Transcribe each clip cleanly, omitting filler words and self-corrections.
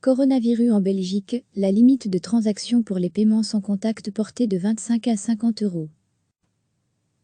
Coronavirus en Belgique, la limite de transaction pour les paiements sans contact portée de 25 à 50 €.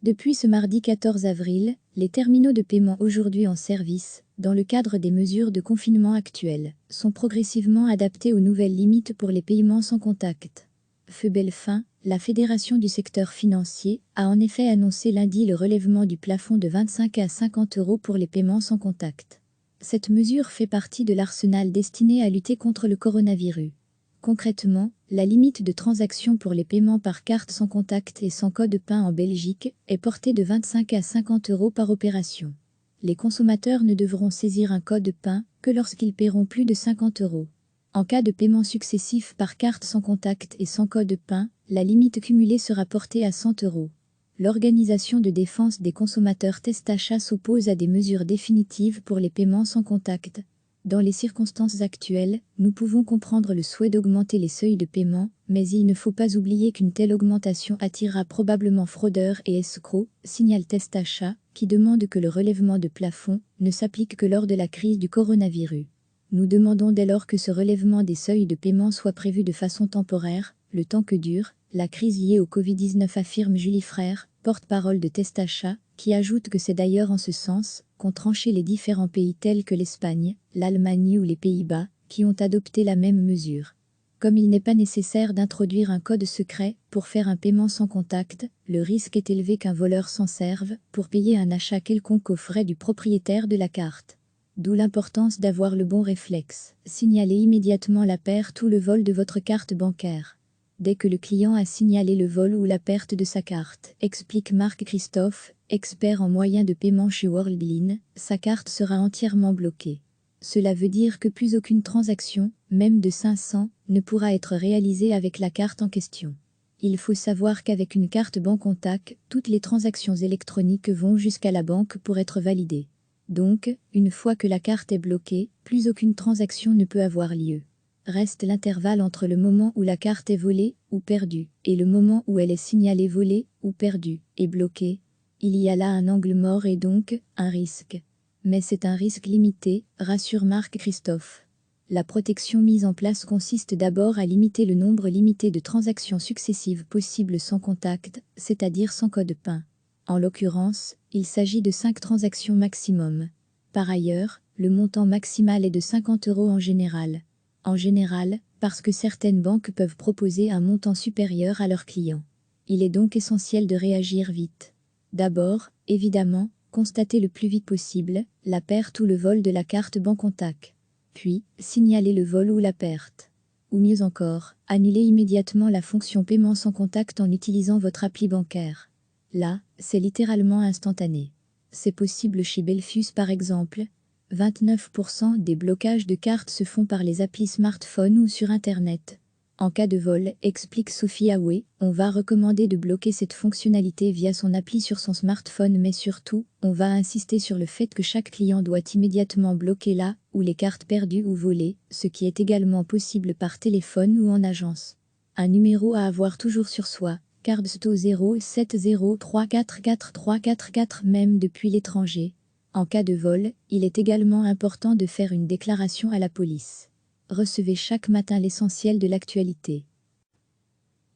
Depuis ce mardi 14 avril, les terminaux de paiement aujourd'hui en service, dans le cadre des mesures de confinement actuelles, sont progressivement adaptés aux nouvelles limites pour les paiements sans contact. Feubelfin, la Fédération du secteur financier, a en effet annoncé lundi le relèvement du plafond de 25 à 50 € pour les paiements sans contact. Cette mesure fait partie de l'arsenal destiné à lutter contre le coronavirus. Concrètement, la limite de transaction pour les paiements par carte sans contact et sans code PIN en Belgique est portée de 25 à 50 € par opération. Les consommateurs ne devront saisir un code PIN que lorsqu'ils paieront plus de 50 €. En cas de paiement successif par carte sans contact et sans code PIN, la limite cumulée sera portée à 100 €. L'Organisation de défense des consommateurs Testachat s'oppose à des mesures définitives pour les paiements sans contact. Dans les circonstances actuelles, nous pouvons comprendre le souhait d'augmenter les seuils de paiement, mais il ne faut pas oublier qu'une telle augmentation attirera probablement fraudeurs et escrocs, signale Testachat, qui demande que le relèvement de plafond ne s'applique que lors de la crise du coronavirus. Nous demandons dès lors que ce relèvement des seuils de paiement soit prévu de façon temporaire, le temps que dure la crise liée au Covid-19, affirme Julie Frère, porte-parole de Testachat, qui ajoute que c'est d'ailleurs en ce sens qu'ont tranché les différents pays tels que l'Espagne, l'Allemagne ou les Pays-Bas, qui ont adopté la même mesure. Comme il n'est pas nécessaire d'introduire un code secret pour faire un paiement sans contact, le risque est élevé qu'un voleur s'en serve pour payer un achat quelconque aux frais du propriétaire de la carte. D'où l'importance d'avoir le bon réflexe. Signalez immédiatement la perte ou le vol de votre carte bancaire. Dès que le client a signalé le vol ou la perte de sa carte, explique Marc Christophe, expert en moyens de paiement chez Worldline, sa carte sera entièrement bloquée. Cela veut dire que plus aucune transaction, même de 500, ne pourra être réalisée avec la carte en question. Il faut savoir qu'avec une carte Bancontact, toutes les transactions électroniques vont jusqu'à la banque pour être validées. Donc, une fois que la carte est bloquée, plus aucune transaction ne peut avoir lieu. Reste l'intervalle entre le moment où la carte est volée ou perdue et le moment où elle est signalée volée ou perdue et bloquée. Il y a là un angle mort et donc un risque. Mais c'est un risque limité, rassure Marc Christophe. La protection mise en place consiste d'abord à limiter le nombre limité de transactions successives possibles sans contact, c'est-à-dire sans code PIN. En l'occurrence, il s'agit de 5 transactions maximum. Par ailleurs, le montant maximal est de 50 € en général. En général, parce que certaines banques peuvent proposer un montant supérieur à leurs clients. Il est donc essentiel de réagir vite. D'abord, évidemment, constater le plus vite possible la perte ou le vol de la carte Bancontact. Puis, signaler le vol ou la perte. Ou mieux encore, annuler immédiatement la fonction paiement sans contact en utilisant votre appli bancaire. Là, c'est littéralement instantané. C'est possible chez Belfius par exemple. 29% des blocages de cartes se font par les applis smartphone ou sur Internet. En cas de vol, explique Sophie Aoué, on va recommander de bloquer cette fonctionnalité via son appli sur son smartphone, mais surtout, on va insister sur le fait que chaque client doit immédiatement bloquer là où les cartes perdues ou volées, ce qui est également possible par téléphone ou en agence. Un numéro à avoir toujours sur soi, carte sto 0703444344 même depuis l'étranger. En cas de vol, il est également important de faire une déclaration à la police. Recevez chaque matin l'essentiel de l'actualité.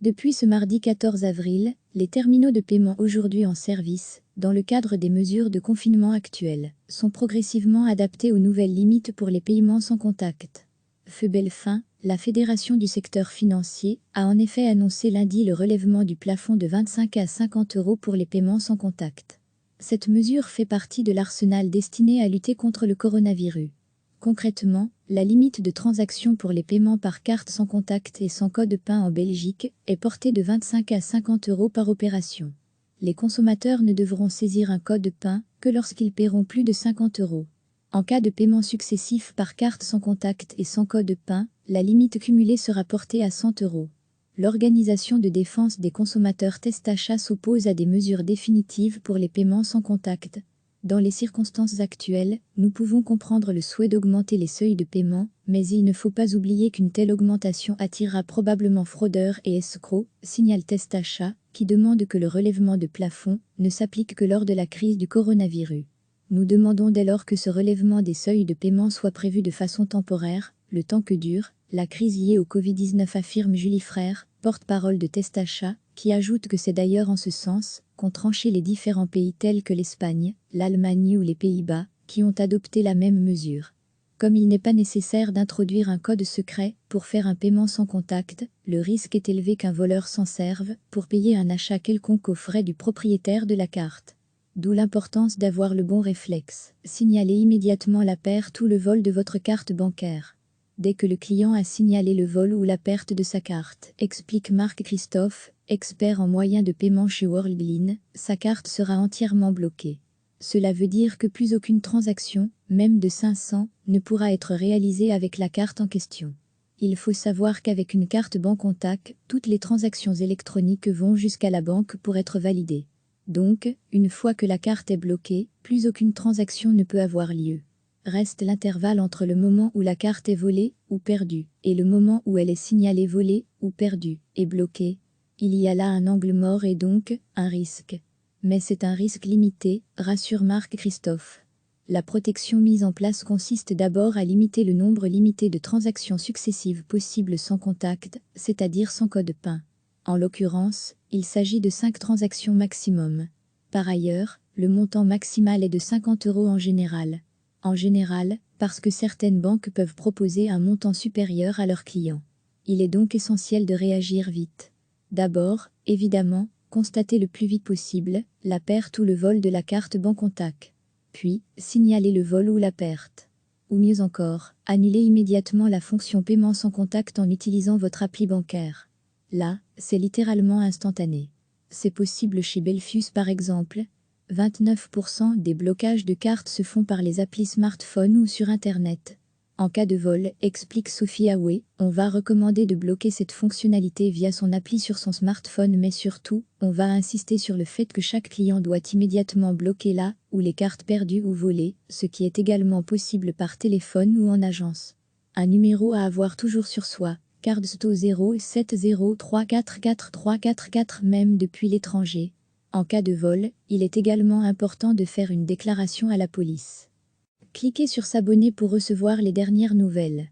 Depuis ce mardi 14 avril, les terminaux de paiement aujourd'hui en service, dans le cadre des mesures de confinement actuelles, sont progressivement adaptés aux nouvelles limites pour les paiements sans contact. Feubelfin, la Fédération du secteur financier, a en effet annoncé lundi le relèvement du plafond de 25 à 50 € pour les paiements sans contact. Cette mesure fait partie de l'arsenal destiné à lutter contre le coronavirus. Concrètement, la limite de transaction pour les paiements par carte sans contact et sans code PIN en Belgique est portée de 25 à 50 € par opération. Les consommateurs ne devront saisir un code PIN que lorsqu'ils paieront plus de 50 €. En cas de paiement successif par carte sans contact et sans code PIN, la limite cumulée sera portée à 100 €. L'Organisation de défense des consommateurs Testachat s'oppose à des mesures définitives pour les paiements sans contact. Dans les circonstances actuelles, nous pouvons comprendre le souhait d'augmenter les seuils de paiement, mais il ne faut pas oublier qu'une telle augmentation attirera probablement fraudeurs et escrocs, signale Testachat, qui demande que le relèvement de plafond ne s'applique que lors de la crise du coronavirus. Nous demandons dès lors que ce relèvement des seuils de paiement soit prévu de façon temporaire, le temps que dure la crise liée au Covid-19, affirme Julie Frère, porte-parole de Testachat, qui ajoute que c'est d'ailleurs en ce sens qu'ont tranché les différents pays tels que l'Espagne, l'Allemagne ou les Pays-Bas, qui ont adopté la même mesure. Comme il n'est pas nécessaire d'introduire un code secret pour faire un paiement sans contact, le risque est élevé qu'un voleur s'en serve pour payer un achat quelconque aux frais du propriétaire de la carte. D'où l'importance d'avoir le bon réflexe. Signalez immédiatement la perte ou le vol de votre carte bancaire dès que le client a signalé le vol ou la perte de sa carte, explique Marc Christophe, expert en moyens de paiement chez Worldline, sa carte sera entièrement bloquée. Cela veut dire que plus aucune transaction, même de 500, ne pourra être réalisée avec la carte en question. Il faut savoir qu'avec une carte Bancontact, toutes les transactions électroniques vont jusqu'à la banque pour être validées. Donc, une fois que la carte est bloquée, plus aucune transaction ne peut avoir lieu. Reste l'intervalle entre le moment où la carte est volée ou perdue et le moment où elle est signalée volée ou perdue et bloquée. Il y a là un angle mort et donc un risque. Mais c'est un risque limité, rassure Marc Christophe. La protection mise en place consiste d'abord à limiter le nombre limité de transactions successives possibles sans contact, c'est-à-dire sans code PIN. En l'occurrence, il s'agit de 5 transactions maximum. Par ailleurs, le montant maximal est de 50 € en général. En général, parce que certaines banques peuvent proposer un montant supérieur à leurs clients. Il est donc essentiel de réagir vite. D'abord, évidemment, constater le plus vite possible la perte ou le vol de la carte Bancontact. Puis, signaler le vol ou la perte. Ou mieux encore, annuler immédiatement la fonction paiement sans contact en utilisant votre appli bancaire. Là, c'est littéralement instantané. C'est possible chez Belfius par exemple. 29% des blocages de cartes se font par les applis smartphone ou sur Internet. En cas de vol, explique Sophie Aoué, on va recommander de bloquer cette fonctionnalité via son appli sur son smartphone, mais surtout, on va insister sur le fait que chaque client doit immédiatement bloquer là où les cartes perdues ou volées, ce qui est également possible par téléphone ou en agence. Un numéro à avoir toujours sur soi, Cardsto 0703444344 même depuis l'étranger. En cas de vol, il est également important de faire une déclaration à la police. Cliquez sur s'abonner pour recevoir les dernières nouvelles.